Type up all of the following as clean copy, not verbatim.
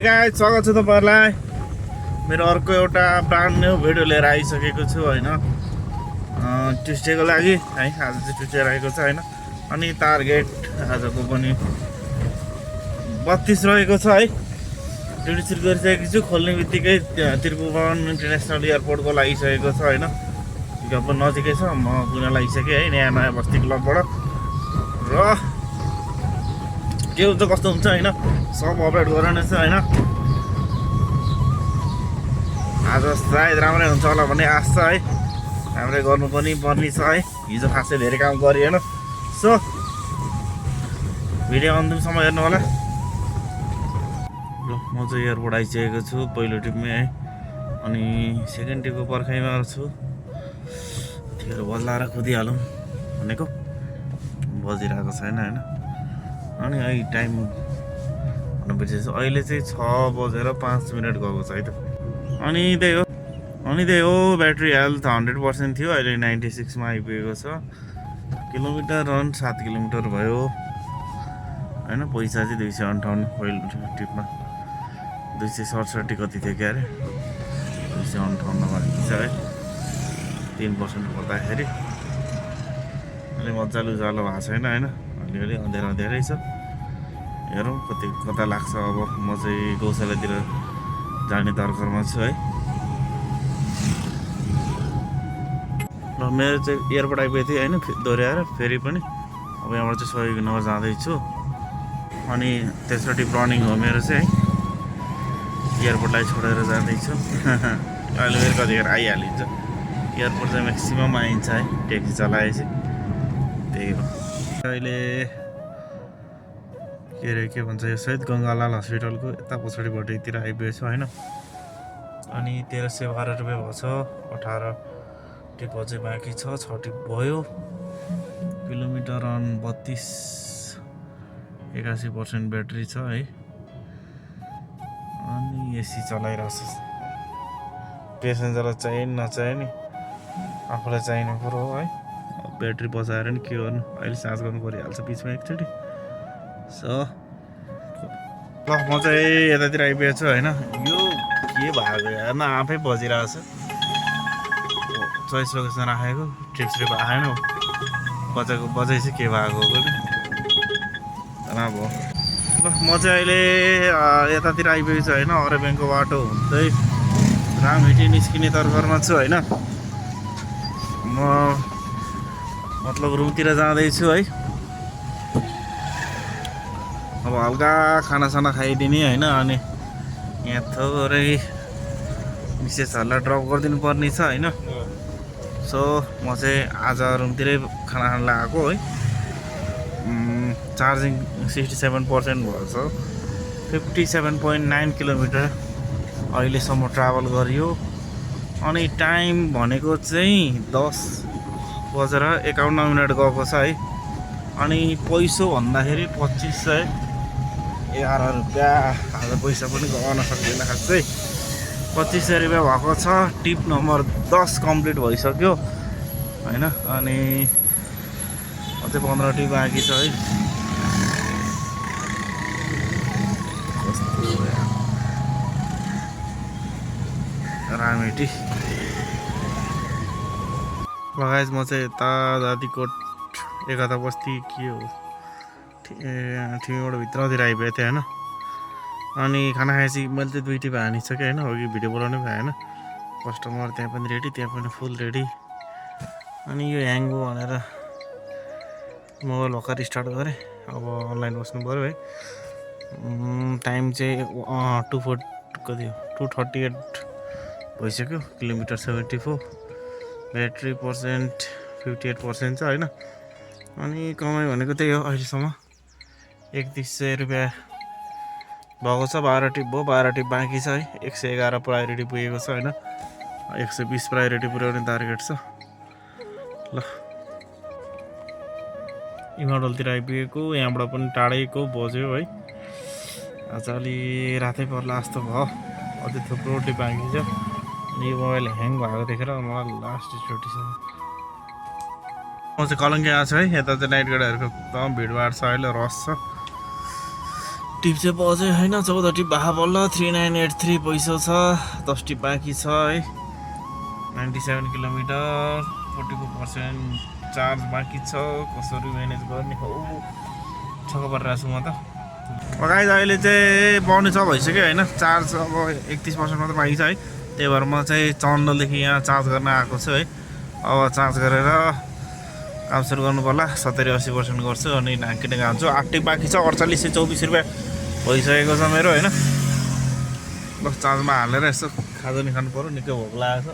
guys स्वागत छ तपाईहरुलाई मेरो अर्को एउटा ब्रान्ड न्यू भिडियो लिएर आइसकेको छु हैन ट्युसडेको लागि है आज चाहिँ ट्युसडे रहेको छ हैन अनि टार्गेट आजको पनि 32 रहेको छ है ड्युटी सुरु गरिसकेको छु खोल्ने बित्तिकै त्रिभुवन इन्टरनेसनल एयरपोर्टको लागिसकेको छ हैन पिकअप पनि नजिकै छ म पुग्न लागिसके है नयाँ बस्ती क्लबबाट र के हुन्छ कस्तो हुन्छ हैन सब अपडेट गराउने छ हैन आज सायद राम्रै हुन्छ होला भन्ने आशा छ है राम्रै गर्नु पनि पर्ने छ है हिजो खासै धेरै काम गरिएन सो भिडियो अन्तिमसम्म हेर्नु होला ल म चाहिँ एयरपोर्ट आइसकेको छु पहिलो टिपमै है अनि सेकेन्ड टिपको पर्खाइमा छु त्यतिखेर बल्लाएर कुदिहालौँ भनेको बजिरहेको छैन हैन अनि अहिले टाइम भन्नु बिर्सेछु अहिले चाहिँ 6:05 गएको छ है त अनि त्यही हो ब्याट्री हेल्थ 100% थियो अहिले 96 मा आइपुगेको छ किलोमिटर रन 7 किलोमिटर भयो हैन पैसा चाहिँ 258 पहिलो टिपमा 267 कति थियो के अरे 258 बाँकी छ है 3% पर्दाखेरि अहिले मजाले उज्यालो भएको छैन हैन अलिअलि अँध्यारै छ हेरौँ कता लाग्छ अब म चाहिँ गौशालातिर जाने तर्खरमा छु है र मेरो चाहिँ एयरपोर्ट आइपुगेको थिएँ होइन दोहोऱ्याएर फेरि पनि अब यहाँबाट चाहिँ सहयोगी नगर जाँदैछु अनि तेस्रो टिप रनिङ हो मेरो चाहिँ है एयरपोर्टलाई छोडेर जाँदैछु अहिले फेरि कतिखेर आइहालिन्छ एयरपोर्ट चाहिँ म्याक्सिमम आइन्छ है ट्याक्सी चलाएपछि त्यही हो अहिले के अरे के भन्छ यो शहीद गङ्गालाल हस्पिटलको यता पछाडिपट्टितिर आइपुगेको छु होइन अनि 1312 रुपियाँ भएको छ 18 टिप अझै बाँकी छ 6 टिप भयो किलोमिटर रन 32 81% ब्याट्री छ है अनि एसी चलाइरहेको छ पेसेन्जरलाई चाहिए नचाहिए नि आफूलाई चाहिने कुरो हो है ब्याट्री बचाएर नि के गर्नु अहिले चार्ज गर्नु परिहाल्छ बिचमा एकचोटि सो ल म चाहिँ यतातिर आइपुगेको छु होइन यो के भएको हेर्न आफै बजिरहेको छ चोइस लोकेसन राखेको ट्रिप आएन बजाइ चाहिँ के भएको हो कि अब ल म चाहिँ अहिले यतातिर आइपुगेको छु होइन अरेब्याङको बाटो हुँदै रामहिटी निस्किने तर्खरमा छु होइन म मतलब रुमतिर जाँदैछु है अब हल्का खानासाना खाइदिने होइन अनि यहाँ थोरै मिसेसहरूलाई ड्रप गरिदिनु पर्ने छ होइन सो म चाहिँ आज रुमतिरै खाना खान लगाएको है चार्जिङ 67% भएछ 57.9 किलोमिटर अहिलेसम्म ट्राभल गरियो अनि टाइम भनेको चाहिँ 10:51 गएको छ है अनि पैसो भन्दाखेरि 2511 रुपियाँ आज पैसा पनि गउन सक्दैन खासै 2500 रुपियाँ भएको छ टिप नम्बर 10 कम्प्लिट भइसक्यो होइन अनि अझै 15 टिप बाँकी छ है रामहिटी लगायत म चाहिँ यता जातिकोट एघार बस्ती के हो ठिमीबाट भित्रतिर आइपुगेको थिएँ होइन अनि खाना खाएपछि मैले चाहिँ 2 टिप हानिसकेँ होइन अघि भिडियो बनाउनै भएन कस्टमर त्यहाँ पनि रेडी त्यहाँ पनि फुल रेडी अनि यो ह्याङ भयो भनेर मोबाइल भर्खर स्टार्ट गरेँ अब अनलाइन बस्नु पऱ्यो है टाइम चाहिँ 238 भइसक्यो किलोमिटर 74 ब्याट्री पर्सेन्ट 58% छ होइन अनि कमाइ भनेको त्यही हो अहिलेसम्म 3100 रुपियाँ भएको छ 12 टिप भयो 12 टिप बाँकी छ है 111 प्रायोरिटी पुगेको छ होइन 120 प्रायोरिटी पुर्याउने टार्गेट छ ल इमाडलतिर आइपुगेको यहाँबाट पनि टाढैको बज्यो है आज अलि रातै पर्ला जस्तो भयो अझै थुप्रो टिप बाँकी छ अनि यो मोबाइल ह्याङ भएको देखेर मलाई लास्ट चोटिसम्म म चाहिँ कलङ्की आएको छु है यता चाहिँ नाइट गाडीहरूको एकदम भिडभाड छ अहिले रस छ टिप चाहिँ बज्यो होइन 14 टिप भए बल्ल 3983 पैसा छ 10 टिप बाँकी छ है 97 किलोमिटर 44% चार्ज बाँकी छ कसरी म्यानेज गर्ने हो छक्क परिरहेको छु म त गाइस अहिले चाहिँ 6:45 भइसक्यो होइन चार्ज अब 31% मात्र बाँकी छ है त्यही भएर म चाहिँ चन्दनदेखि यहाँ चार्ज गर्न आएको छु है अब चार्ज गरेर काम सुरु गर्नु पर्ला 70-80% गर्छु अनि ढाकिने काम छु 8 टिप बाँकी छ 4824 रुपियाँ भइसकेको छ मेरो होइन बस चार्जमा हालेर यसो खाजा नि खानु पर्यो निकै भोक लागेको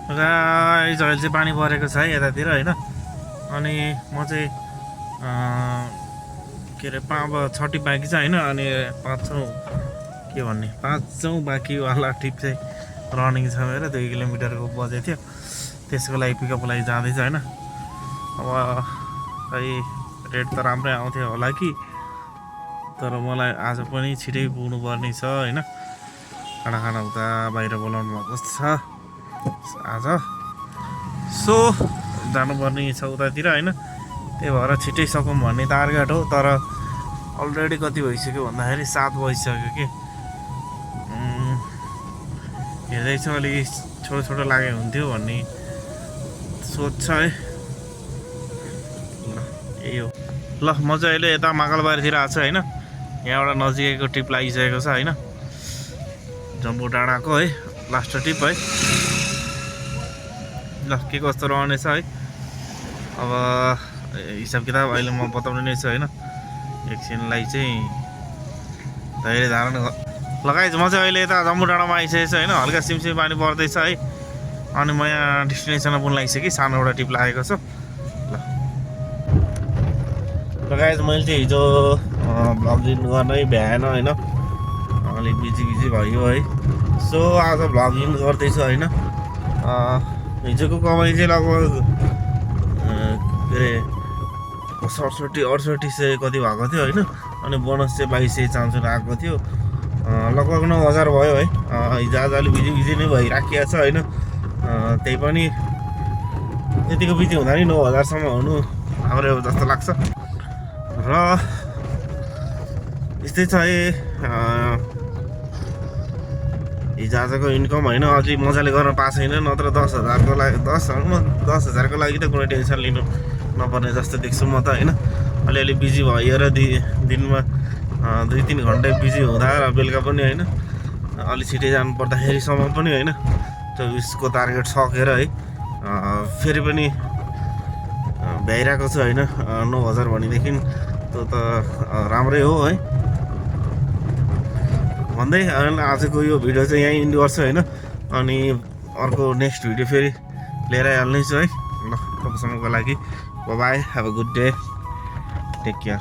छ गाइस अहिले चाहिँ पानी परेको छ है यतातिर होइन अनि म चाहिँ के अरे अब 6 टिप बाँकी छ होइन अनि 5औँ बाँकीवाला टिप चाहिँ रनिङ छ मेरो 2 किलोमिटरको बजेको थियो त्यसको लागि पिकअपको लागि जाँदैछ होइन अब खै रेट त राम्रै आउँथ्यो होला कि तर मलाई आज पनि छिटै पुग्नु पर्ने छ होइन खाना उता बाहिर बोलाउनु भएको छ आज सो जानुपर्ने छ उतातिर होइन त्यही भएर छिटै सकौँ भन्ने टार्गेट हो तर अलरेडी कति भइसक्यो भन्दाखेरि 7 बजिसक्यो कि हेर्दैछु अलिक छोटो लागे हुन्थ्यो भन्ने सोच छ है यही हो ल म चाहिँ अहिले यता महाकालबारीतिर आएको छु होइन यहाँबाट नजिकैको टिप लागिसकेको छ होइन जम्बू डाँडाको है लास्ट टिप है ल के कस्तो रहनेछ है अब हिसाब किताब अहिले म बताउने नै छु होइन एकछिनलाई चाहिँ धेरै धारण लगाइछ म चाहिँ अहिले यता जम्बू डाँडामा आइसकेको छु होइन हल्का सिमसिम पानी पर्दैछ है अनि म यहाँ डेस्टिनेसनमा पुग्न लागिसकेँ सानो एउटा टिप लागेको छु ल गाइस मैले चाहिँ हिजो भ्लगिङ गर्नै भ्याएन होइन अलिक बिजी भयो है सो आज भ्लगिङ गर्दैछु होइन हिजोको कमाइ चाहिँ लगभग के अरे 67-68 सय कति भएको थियो होइन अनि बोनस चाहिँ 2200 चान्सुन आएको थियो लगभग 9000 भयो है हिजो आज अलिक बिजी नै भइराखिएको छ होइन त्यही पनि त्यतिको बिजी हुँदा नि 9000 सम्म हुनु हाम्रो जस्तो लाग्छ र यस्तै छ है हिजो आजको इन्कम होइन अझै मजाले गर्न पाएको छैन नत्र 10,000को लागि 10,000को लागि त कुनै टेन्सन लिनु नपर्ने जस्तो देख्छु म त होइन अलिअलि बिजी भएर दिनमा 2-3 घन्टा बिजी हुँदा र बेलुका पनि होइन अलि छिटै जानु पर्दाखेरिसम्म पनि होइन 24को टार्गेट सकेर है फेरि पनि भ्याइरहेको छु होइन 9000 भनेदेखि त्यो त राम्रै हो है भन्दै आजको यो भिडियो चाहिँ यहीँ इन्ड गर्छु होइन अनि अर्को नेक्स्ट भिडियो फेरि लिएर आइहाल्नेछु है ल तपाईँसम्मको लागि bye have a good day take care